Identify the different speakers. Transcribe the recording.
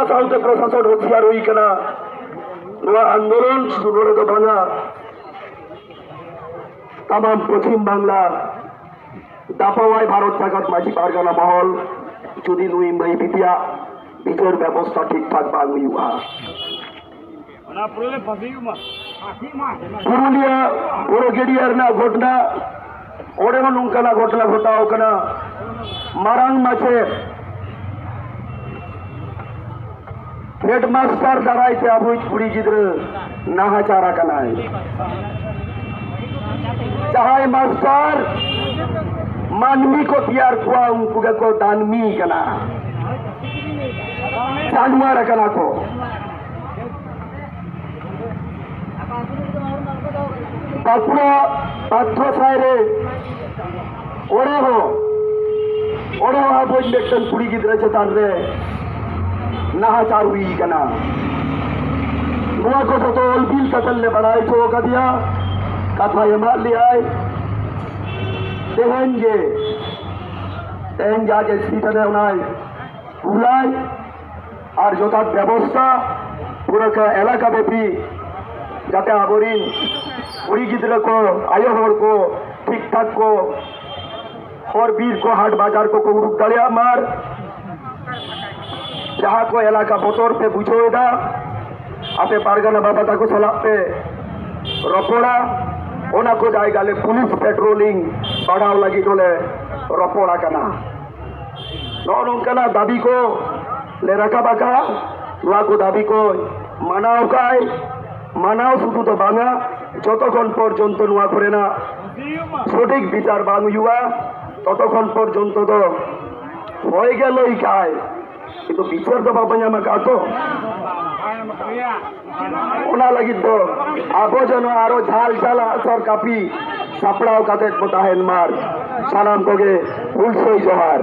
Speaker 1: साउते प्रशासन होशियार हुई कना आंदोलन शुरू तो भांगा तमाम पश्चिम बांगला दापावाई भारत जागत माझी पारगाना महल जुदी नुई मई पिपिया बिचर व्यवस्था ठीक ठाक बांग हुआ पुरुलिया पुरोगेडियर ना घटना ओरे नौकाना घटना घटाओ कना मारांग माचे हेडमास्टर दाराइते अबुई कुड़ी गिद्र नाहाचारा कना चाहे मास्टर मानवी को तैयार हुआ उनको को दानमी कना जानवर कना को बाकुड़ा पात्र सायरे ओरे हो बोझ लेटन कुड़ी गिद्र चेतान रे नाहाचार हुई कना नुआ को तो बिल कतल ले बढ़ाई तो का दिया कथा ये मान लिया देखेंगे तेन जाके सीटने उन्हें बुलाई और जो तक व्यवस्था पूरा का इलाका में भी जाते आबोरीन कुड़ी गिद्र को आयो होर को ठीक ठाक को और बीर को हाट बाजार को रुक दलिया मार जहाँ को इलाका बोतोर पे बुझोएगा आपे पारगाना बाबा को सलाह पे रपोड़ा ओना को जाएगा ले पुलिस पेट्रोलिंग बढ़ाव लगी डोले रपोड़ा कना नौकना दाबी को ले रखा बाका नुआ को दाबी को मानाव काय मानाव शुद्ध तो बांगा যতক্ষণ পর্যন্ত নুয়া করে না সঠিক বিচার বাংলা ততক্ষণ পর্যন্ত তো হয়ে গেলই খায় কিন্তু বিচার তো বাবা আমাকে আতো ওনা লাগি তো আবর্জনা আরো ঝাল ঝালা সর কাপি সাপড়াও কাতে মোতাহেন মার সালাম কোগে ফুলসই জোহার